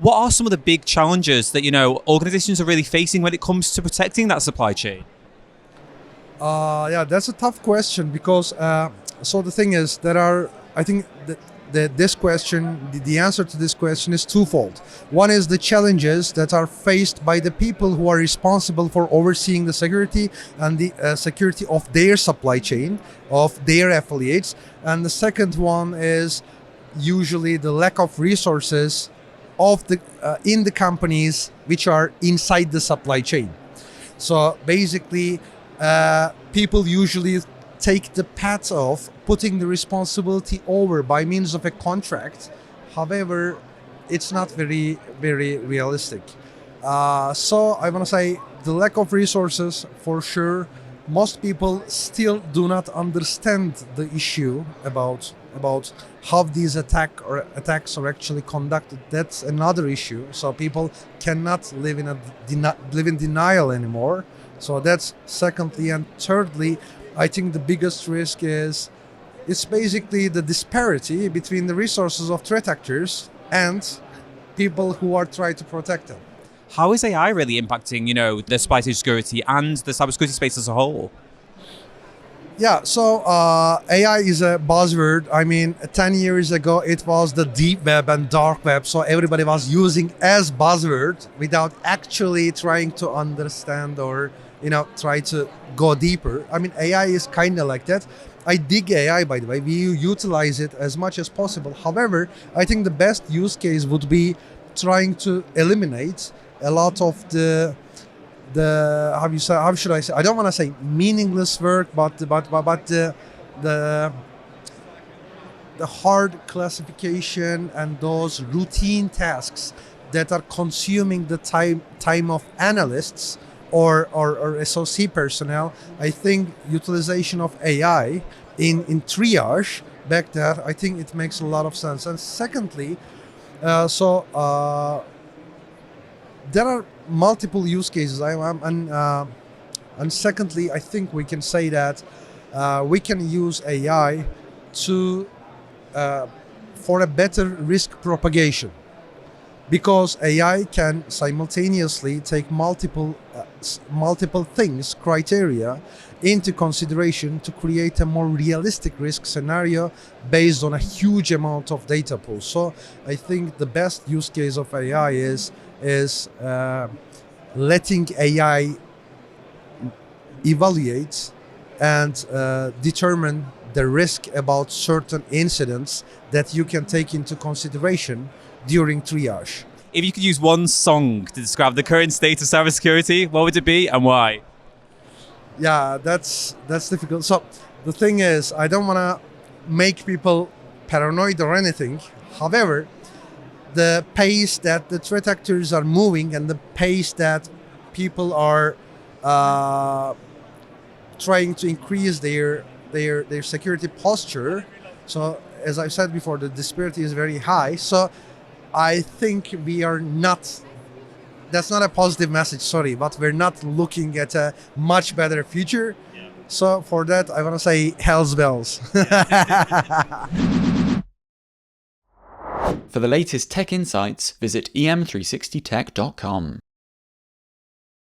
What are some of the big challenges that, organizations are really facing when it comes to protecting that supply chain? Yeah, that's a tough question because so the thing is, I think the answer to this question is twofold. One is the challenges that are faced by the people who are responsible for overseeing the security and the security of their supply chain, of their affiliates. And the second one is usually the lack of resources of in the companies which are inside the supply chain. So basically, people usually take the path of putting the responsibility over by means of a contract. However, it's not very, very realistic. So I want to say the lack of resources, for sure. Most people still do not understand the issue about how these attacks are actually conducted. That's another issue. So people cannot live in denial anymore. So that's secondly, and thirdly, I think the biggest risk it's basically the disparity between the resources of threat actors and people who are trying to protect them. How is AI really impacting, the supply chain security and the cybersecurity space as a whole? Yeah, so AI is a buzzword. I mean, 10 years ago, it was the deep web and dark web. So everybody was using as buzzword without actually trying to understand or, try to go deeper. I mean, AI is kind of like that. I dig AI, by the way. We utilize it as much as possible. However, I think the best use case would be trying to eliminate a lot of the how should I say? I don't want to say meaningless work, but the hard classification and those routine tasks that are consuming the time of analysts or SOC personnel. I think utilization of AI in triage back there, I think it makes a lot of sense. And secondly, there are multiple use cases. And secondly, I think we can say that we can use AI for a better risk propagation, because AI can simultaneously take multiple criteria into consideration to create a more realistic risk scenario based on a huge amount of data pools. So I think the best use case of AI is letting AI evaluate and determine the risk about certain incidents that you can take into consideration during triage. If you could use one song to describe the current state of cybersecurity, what would it be and why? Yeah, that's difficult. So the thing is, I don't want to make people paranoid or anything. However, the pace that the threat actors are moving and the pace that people are trying to increase their security posture. So as I said before, the disparity is very high. So I think that's not a positive message, sorry, but we're not looking at a much better future. Yeah. So for that, I want to say hell's bells. For the latest tech insights, visit em360tech.com.